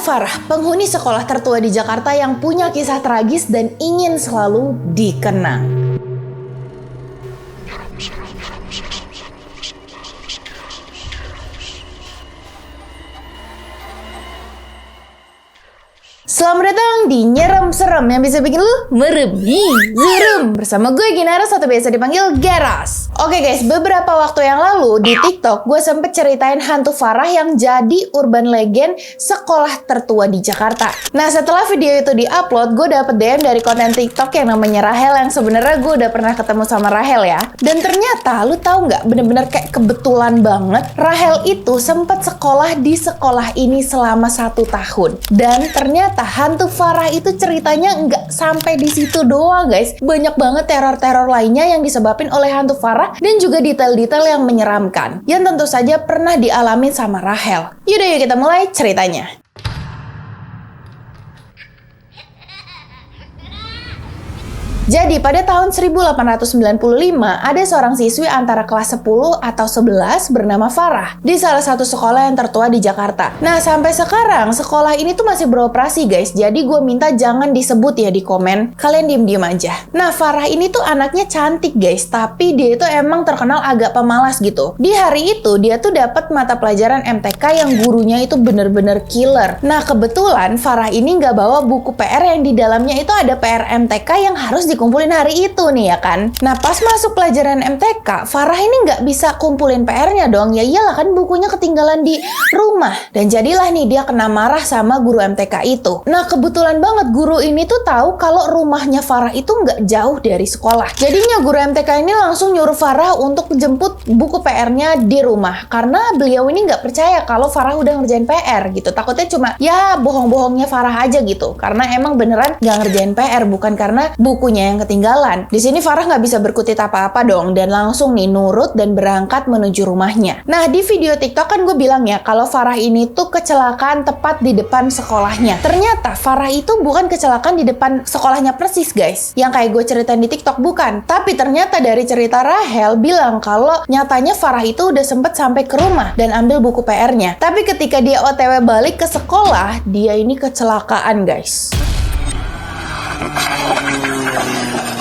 Farah, penghuni sekolah tertua di Jakarta yang punya kisah tragis dan ingin selalu dikenang. Selamat datang di Nyerem Serem yang bisa bikin lu merem, zerem. Bersama gue Ginaras atau biasa dipanggil Geras. Oke guys, beberapa waktu yang lalu di TikTok gue sempet ceritain hantu Farah yang jadi urban legend sekolah tertua di Jakarta. Nah, setelah video itu diupload, gue dapet DM dari konten TikTok yang namanya Rahel, yang sebenarnya gue udah pernah ketemu sama Rahel ya. Dan ternyata lu tahu nggak, bener-bener kayak kebetulan banget, Rahel itu sempet sekolah di sekolah ini selama 1 tahun. Dan ternyata hantu Farah itu ceritanya nggak sampai di situ doang guys. Banyak banget teror-teror lainnya yang disebabkan oleh hantu Farah dan juga detail-detail yang menyeramkan yang tentu saja pernah dialami sama Rahel. Yaudah, yuk kita mulai ceritanya. Jadi pada tahun 1895 ada seorang siswi antara kelas 10 atau 11 bernama Farah di salah satu sekolah yang tertua di Jakarta. Nah, sampai sekarang sekolah ini tuh masih beroperasi guys. Jadi gue minta jangan disebut ya di komen. Kalian diem-diem aja. Nah, Farah ini tuh anaknya cantik guys, tapi dia itu emang terkenal agak pemalas gitu. Di hari itu dia tuh dapat mata pelajaran MTK yang gurunya itu bener-bener killer. Nah, kebetulan Farah ini nggak bawa buku PR yang di dalamnya itu ada PR MTK yang harus dikumpulin hari itu nih ya kan. Nah, pas masuk pelajaran MTK, Farah ini nggak bisa kumpulin PR-nya dong. Ya iyalah kan bukunya ketinggalan di rumah. Dan jadilah nih dia kena marah sama guru MTK itu. Nah, kebetulan banget guru ini tuh tahu kalau rumahnya Farah itu nggak jauh dari sekolah. Jadinya guru MTK ini langsung nyuruh Farah untuk jemput buku PR-nya di rumah. Karena beliau ini nggak percaya kalau Farah udah ngerjain PR gitu. Takutnya cuma ya bohong-bohongnya Farah aja gitu. Karena emang beneran nggak ngerjain PR, bukan karena bukunya yang ketinggalan. Di sini Farah nggak bisa berkutit apa-apa dong dan langsung nih nurut dan berangkat menuju rumahnya. Nah, di video TikTok kan gue bilang ya kalau Farah ini tuh kecelakaan tepat di depan sekolahnya. Ternyata Farah itu bukan kecelakaan di depan sekolahnya persis guys. Yang kayak gue ceritain di TikTok bukan. Tapi ternyata dari cerita Rahel bilang kalau nyatanya Farah itu udah sempet sampai ke rumah dan ambil buku PR-nya. Tapi ketika dia OTW balik ke sekolah, dia ini kecelakaan guys.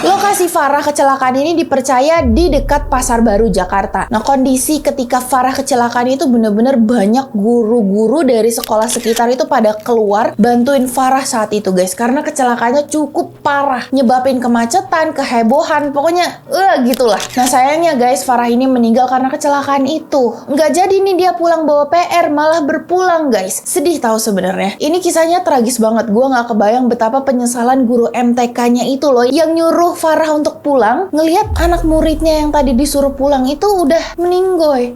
Lokasi Farah kecelakaan ini dipercaya di dekat Pasar Baru, Jakarta. Nah, kondisi ketika Farah kecelakaan itu bener-bener banyak guru-guru dari sekolah sekitar itu pada keluar bantuin Farah saat itu guys. Karena kecelakaannya cukup parah. Nyebabin kemacetan, kehebohan, pokoknya gitulah. Nah, sayangnya guys, Farah ini meninggal karena kecelakaan itu. Nggak jadi nih dia pulang bawa PR, malah berpulang guys. Sedih tahu sebenarnya. Ini kisahnya tragis banget. Gue nggak kebayang betapa penyesalan guru MTK-nya itu loh yang nyuruh Farah untuk pulang, ngelihat anak muridnya yang tadi disuruh pulang itu udah meninggoy.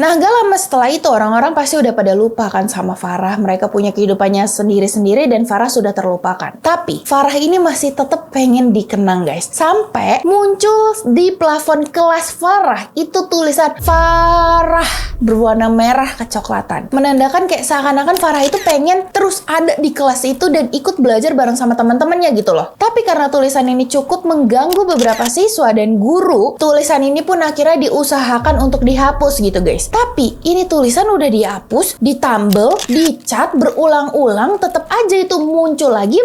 Nah, gak lama setelah itu orang-orang pasti udah pada lupa kan sama Farah. Mereka punya kehidupannya sendiri-sendiri dan Farah sudah terlupakan. Tapi Farah ini masih tetap pengen dikenang guys. Sampai muncul di plafon kelas Farah itu tulisan Farah berwarna merah kecoklatan. Menandakan kayak seakan-akan Farah itu pengen terus ada di kelas itu dan ikut belajar bareng sama teman-temannya gitu loh. Tapi karena tulisan ini cukup mengganggu beberapa siswa dan guru, tulisan ini pun akhirnya diusahakan untuk dihapus gitu guys. Tapi ini tulisan udah dihapus, ditambel, dicat berulang-ulang, tetap aja itu muncul lagi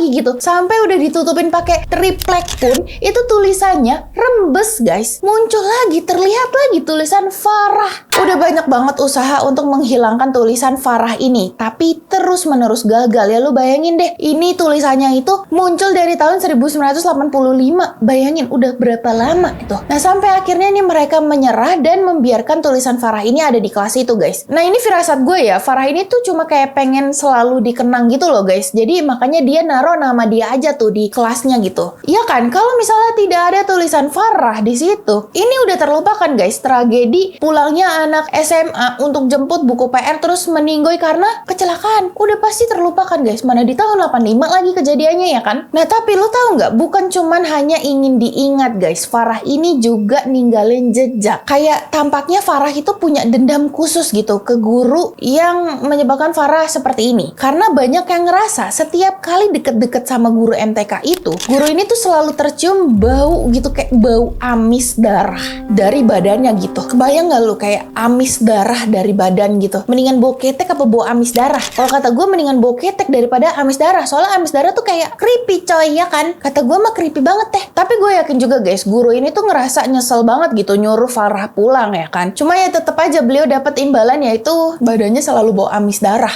gitu. Sampai udah ditutupin pakai triplek pun, itu tulisannya rembes guys. Muncul lagi, terlihat lagi tulisan Farah. Udah banyak banget usaha untuk menghilangkan tulisan Farah ini, tapi terus-menerus gagal ya. Lu bayangin deh, ini tulisannya itu muncul dari tahun 1985. Bayangin udah berapa lama itu. Nah, sampai akhirnya nih mereka menyerah dan membiarkan tulisan Farah ini ada di kelas itu guys. Nah, ini firasat gue ya, Farah ini tuh cuma kayak pengen selalu dikenang gitu loh guys. Jadi makanya dia naruh nama dia aja tuh di kelasnya gitu. Iya kan, kalau misalnya tidak ada tulisan Farah di situ, ini udah terlupakan guys. Tragedi pulangnya anak SMA untuk jemput buku PR terus meninggoy karena kecelakaan. Udah pasti terlupakan guys. Mana di tahun 85 lagi kejadiannya ya kan. Nah, tapi lo tahu nggak, bukan cuman hanya ingin diingat guys, Farah ini juga ninggalin jejak. Kayak tampaknya Farah itu punya dendam khusus gitu ke guru yang menyebabkan Farah seperti ini. Karena banyak yang ngerasa setiap kali deket-deket sama guru MTK itu, guru ini tuh selalu tercium bau gitu, kayak bau amis darah dari badannya gitu. Kebayang gak lu kayak amis darah dari badan gitu? Mendingan bau ketek apa bau amis darah? Kalau kata gue mendingan bau ketek daripada amis darah. Soalnya amis darah tuh kayak creepy coy, ya kan? Kata gue mah creepy banget deh. Tapi gue yakin juga guys, guru ini tuh ngerasa nyesel banget gitu nyuruh Farah pulang ya kan. Cuma ya tetep aja beliau dapat imbalan, yaitu badannya selalu bau amis darah.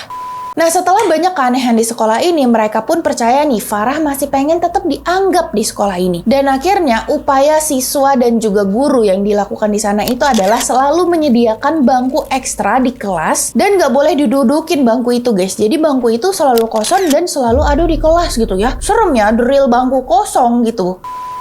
Nah, setelah banyak keanehan di sekolah ini, mereka pun percaya nih Farah masih pengen tetap dianggap di sekolah ini. Dan akhirnya upaya siswa dan juga guru yang dilakukan di sana itu adalah selalu menyediakan bangku ekstra di kelas dan nggak boleh didudukin bangku itu guys. Jadi bangku itu selalu kosong dan selalu ada di kelas gitu ya. Serem ya, drill bangku kosong gitu.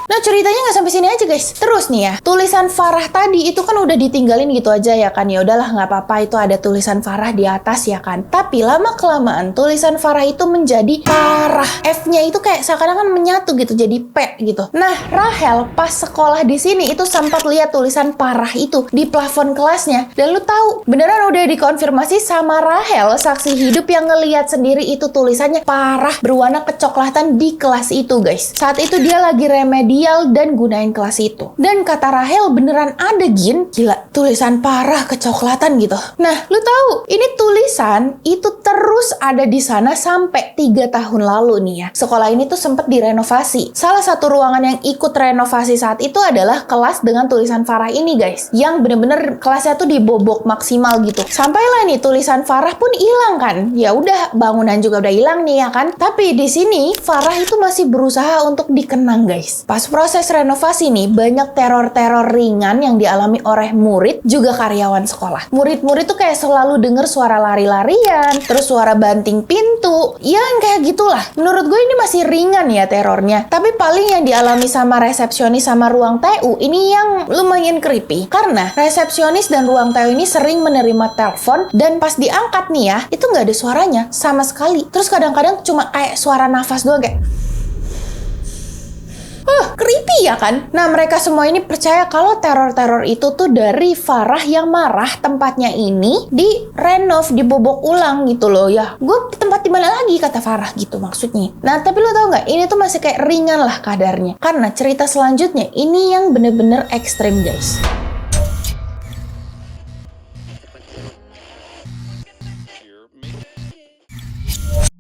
Nah, ceritanya nggak sampai sini aja guys. Terus nih ya, tulisan Farah tadi itu kan udah ditinggalin gitu aja ya kan. Ya udahlah, nggak apa-apa, itu ada tulisan Farah di atas ya kan. Tapi lama-kelamaan tulisan Farah itu menjadi parah. F-nya itu kayak seakan-akan menyatu gitu, jadi P gitu. Nah, Rahel pas sekolah di sini itu sempat lihat tulisan parah itu di plafon kelasnya. Dan lu tahu, beneran udah dikonfirmasi sama Rahel, saksi hidup yang ngelihat sendiri itu tulisannya parah berwarna kecoklatan di kelas itu guys. Saat itu dia lagi remedi dan gunain kelas itu. Dan kata Rahel beneran ada Gin. Gila, tulisan parah kecoklatan gitu. Nah, lu tahu, ini tulisan itu terus ada di sana sampai 3 tahun lalu nih ya. Sekolah ini tuh sempat direnovasi. Salah satu ruangan yang ikut renovasi saat itu adalah kelas dengan tulisan Farah ini guys. Yang bener-bener kelasnya tuh dibobok maksimal gitu. Sampailah nih tulisan Farah pun hilang kan. Ya udah, bangunan juga udah hilang nih ya kan. Tapi di sini Farah itu masih berusaha untuk dikenang guys. Pas proses renovasi nih, banyak teror-teror ringan yang dialami oleh murid juga karyawan sekolah. Murid-murid tuh kayak selalu denger suara lari-larian, terus suara banting pintu, yang kayak gitulah. Menurut gue ini masih ringan ya terornya. Tapi paling yang dialami sama resepsionis sama ruang TU ini yang lumayan creepy. Karena resepsionis dan ruang TU ini sering menerima telepon dan pas diangkat nih ya, itu nggak ada suaranya sama sekali. Terus kadang-kadang cuma kayak suara nafas doang kayak creepy ya kan? Nah, mereka semua ini percaya kalau teror-teror itu tuh dari Farah yang marah tempatnya ini direnov, dibobok ulang gitu loh ya. Gue tempat di mana lagi kata Farah gitu maksudnya. Nah, tapi lo tau nggak? Ini tuh masih kayak ringan lah kadarnya. Karena cerita selanjutnya ini yang bener-bener ekstrim guys.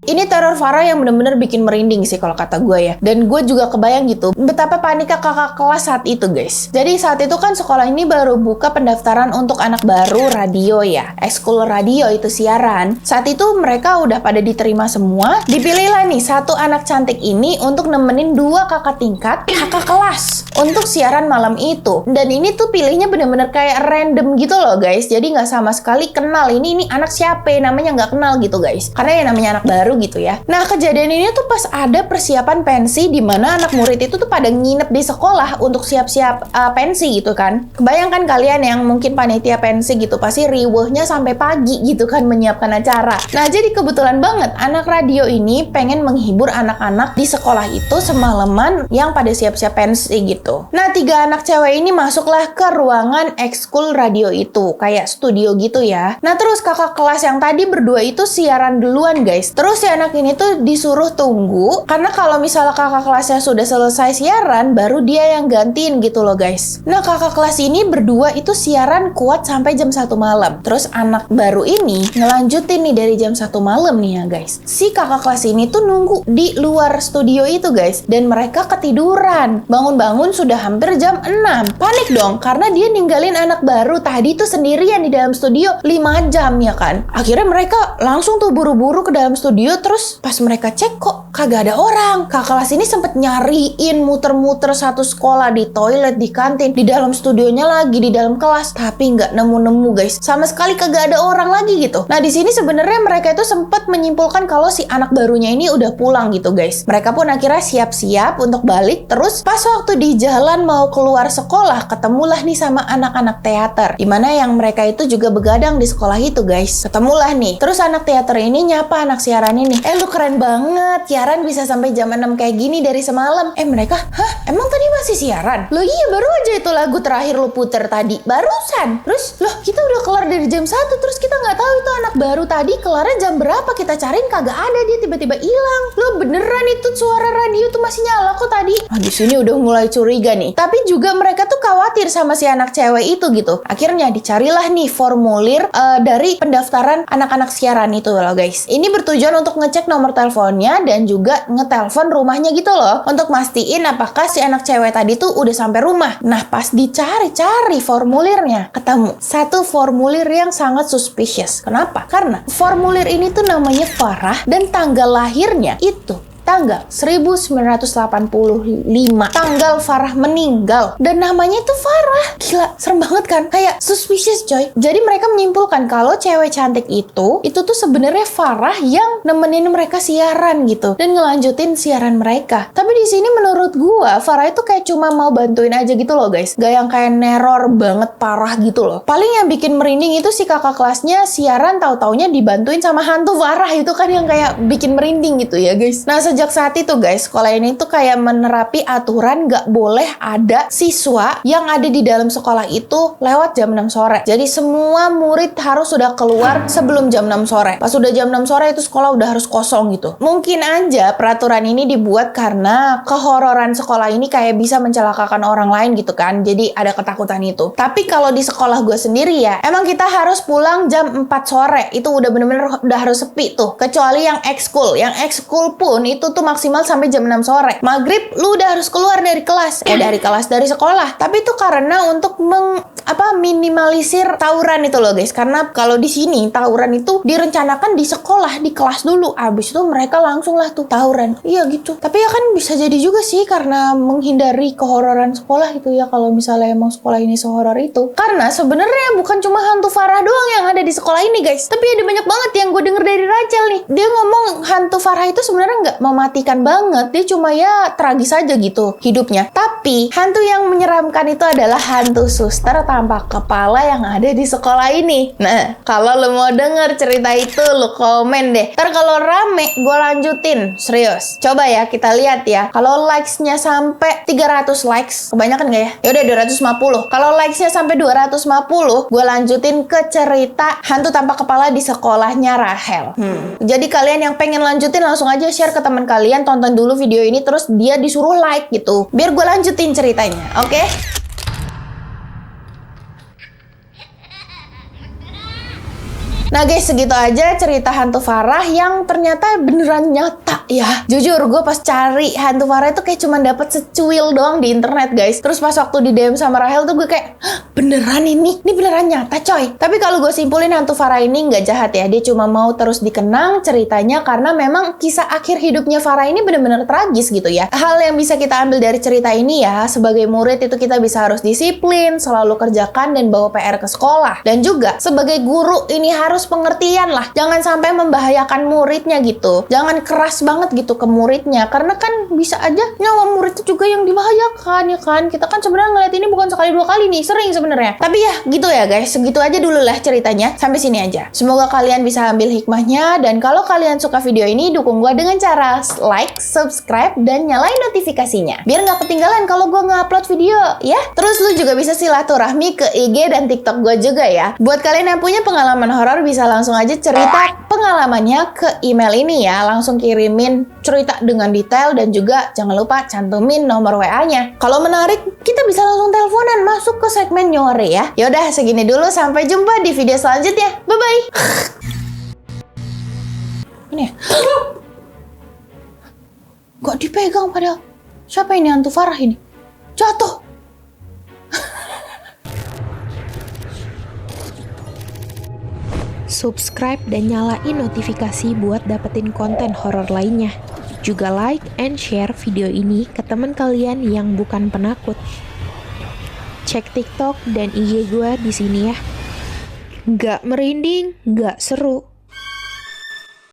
Ini teror Farah yang bener-bener bikin merinding sih kalau kata gue ya. Dan gue juga kebayang gitu betapa paniknya kakak kelas saat itu guys. Jadi saat itu kan sekolah ini baru buka pendaftaran untuk anak baru radio ya. Ekskul radio itu siaran. Saat itu mereka udah pada diterima semua. Dipilihlah nih satu anak cantik ini untuk nemenin 2 kakak tingkat kakak kelas untuk siaran malam itu. Dan ini tuh pilihnya bener-bener kayak random gitu loh guys. Jadi nggak sama sekali kenal ini anak siapa, namanya nggak kenal gitu guys. Karena ya namanya anak baru gitu ya. Nah, kejadian ini tuh pas ada persiapan pensi di mana anak murid itu tuh pada nginep di sekolah untuk siap-siap pensi gitu kan. Kebayangkan kalian yang mungkin panitia pensi gitu pasti riweuhnya sampai pagi gitu kan menyiapkan acara. Nah, jadi kebetulan banget anak radio ini pengen menghibur anak-anak di sekolah itu semalaman yang pada siap-siap pensi gitu. Nah, 3 anak cewek ini masuklah ke ruangan ekskul radio itu, kayak studio gitu ya. Nah, terus kakak kelas yang tadi berdua itu siaran duluan guys. Terus si anak ini tuh disuruh tunggu karena kalau misalnya kakak kelasnya sudah selesai siaran baru dia yang gantiin gitu loh guys. Nah, kakak kelas ini berdua itu siaran kuat sampai jam 1 malam. Terus anak baru ini ngelanjutin nih dari jam 1 malam nih ya guys. Si kakak kelas ini tuh nunggu di luar studio itu guys. Dan mereka ketiduran. Bangun-bangun sudah hampir jam 6. Panik dong karena dia ninggalin anak baru tadi tuh sendirian di dalam studio 5 jam ya kan. Akhirnya mereka langsung tuh buru-buru ke dalam studio. Terus pas mereka cek kok kagak ada orang. Kakak kelas ini sempet nyariin muter-muter satu sekolah, di toilet, di kantin, di dalam studionya lagi, di dalam kelas, tapi nggak nemu-nemu guys. Sama sekali kagak ada orang lagi gitu. Nah, di sini sebenarnya mereka itu sempat menyimpulkan kalau si anak barunya ini udah pulang gitu guys. Mereka pun akhirnya siap-siap untuk balik. Terus pas waktu di jalan mau keluar sekolah, ketemulah nih sama anak-anak teater, dimana yang mereka itu juga begadang di sekolah itu guys. Ketemulah nih. Terus anak teater ini nyapa anak siaran ini ini. Lu keren banget, siaran bisa sampai jam 6 kayak gini dari semalam. Mereka, hah? Emang tadi masih siaran? Loh iya, baru aja itu lagu terakhir lu puter tadi, barusan. Terus, loh kita udah kelar dari jam 1, terus kita nggak tahu itu anak baru tadi kelarnya jam berapa, kita cariin kagak ada, dia tiba-tiba hilang. Loh beneran itu suara radio tuh masih nyala kok tadi. Nah di sini udah mulai curiga nih. Tapi juga mereka tuh khawatir sama si anak cewek itu gitu. Akhirnya dicarilah nih formulir dari pendaftaran anak-anak siaran itu loh guys. Ini bertujuan untuk ngecek nomor teleponnya dan juga ngetelpon rumahnya gitu loh. Untuk mastiin apakah si anak cewek tadi tuh udah sampai rumah. Nah pas dicari-cari formulirnya, ketemu satu formulir yang sangat suspicious. Kenapa? Karena formulir ini tuh namanya Farah dan tanggal lahirnya itu tanggal 1985. Tanggal Farah meninggal. Dan namanya itu Farah. Gila, serem banget kan? Kayak suspicious coy. Jadi mereka menyimpulkan kalau cewek cantik itu tuh sebenarnya Farah yang nemenin mereka siaran gitu. Dan ngelanjutin siaran mereka. Tapi di sini menurut gua, Farah itu kayak cuma mau bantuin aja gitu loh guys. Gak yang kayak neror banget parah gitu loh. Paling yang bikin merinding itu si kakak kelasnya siaran tahu-taunya dibantuin sama hantu Farah. Itu kan yang kayak bikin merinding gitu ya guys. Nah sejak saat itu guys, sekolah ini tuh kayak menerapi aturan gak boleh ada siswa yang ada di dalam sekolah itu lewat jam 6 sore. Jadi semua murid harus sudah keluar sebelum jam 6 sore. Pas sudah jam 6 sore itu sekolah udah harus kosong gitu. Mungkin aja peraturan ini dibuat karena kehororan sekolah ini kayak bisa mencelakakan orang lain gitu kan. Jadi ada ketakutan itu. Tapi kalau di sekolah gue sendiri ya, emang kita harus pulang jam 4 sore. Itu udah bener-bener udah harus sepi tuh. Kecuali yang ekskul. Yang ekskul pun itu tuh maksimal sampai jam 6 sore. Maghrib lu udah harus keluar dari kelas. Dari sekolah. Tapi itu karena untuk minimalisir tawuran itu loh guys. Karena kalau di sini tawuran itu direncanakan di sekolah, di kelas dulu. Abis itu mereka langsung lah tuh tawuran. Iya gitu. Tapi ya kan bisa jadi juga sih karena menghindari kehororan sekolah gitu ya. Kalau misalnya emang sekolah ini sehoror itu. Karena sebenarnya bukan cuma hantu Farah doang yang ada di sekolah ini guys. Tapi ada banyak banget yang gue denger dari Rachel nih. Dia ngomong hantu Farah itu sebenarnya nggak mematikan banget, dia cuma ya tragis aja gitu hidupnya. Tapi hantu yang menyeramkan itu adalah hantu suster tanpa kepala yang ada di sekolah ini. Nah, kalau lo mau denger cerita itu, lo komen deh. Ntar kalau rame, gue lanjutin. Serius. Coba ya, kita lihat ya. Kalau likes-nya sampai 300 likes, kebanyakan gak ya? Yaudah 250. Kalau likes-nya sampai 250, gue lanjutin ke cerita hantu tanpa kepala di sekolahnya Rahel. Jadi kalian yang pengen lanjutin langsung aja share ke teman kalian, tonton dulu video ini terus dia disuruh like gitu biar gue lanjutin ceritanya, oke? Nah guys, segitu aja cerita hantu Farah yang ternyata beneran nyata ya. Jujur, gue pas cari hantu Farah itu kayak cuma dapet secuil doang di internet guys. Terus pas waktu di DM sama Rahel tuh gue kayak, beneran ini beneran nyata coy. Tapi kalau gue simpulin hantu Farah ini nggak jahat ya. Dia cuma mau terus dikenang ceritanya karena memang kisah akhir hidupnya Farah ini bener-bener tragis gitu ya. Hal yang bisa kita ambil dari cerita ini ya, sebagai murid itu kita bisa harus disiplin, selalu kerjakan dan bawa PR ke sekolah. Dan juga sebagai guru ini harus pengertian lah. Jangan sampai membahayakan muridnya gitu. Jangan keras banget gitu ke muridnya. Karena kan bisa aja nyawa murid itu juga yang dibahayakan ya kan. Kita kan sebenarnya ngeliat ini bukan sekali dua kali nih. Sering sebenarnya. Tapi ya gitu ya guys. Segitu aja dulu lah ceritanya. Sampai sini aja. Semoga kalian bisa ambil hikmahnya. Dan kalau kalian suka video ini, dukung gue dengan cara like, subscribe, dan nyalain notifikasinya. Biar nggak ketinggalan kalau gue nge-upload video ya. Terus lu juga bisa silaturahmi ke IG dan TikTok gue juga ya. Buat kalian yang punya pengalaman horor bisa langsung aja cerita pengalamannya ke email ini ya. Langsung kirimin cerita dengan detail dan juga jangan lupa cantumin nomor WA-nya. Kalau menarik, kita bisa langsung teleponan masuk ke segmen nyore ya. Yaudah, segini dulu. Sampai jumpa di video selanjutnya. Bye-bye. Ini ya. Kok dipegang padahal? Siapa ini hantu Farah ini? Jatuh. Subscribe dan nyalain notifikasi buat dapetin konten horor lainnya. Juga like and share video ini ke teman kalian yang bukan penakut. Cek TikTok dan IG gue di sini ya. Nggak merinding, nggak seru.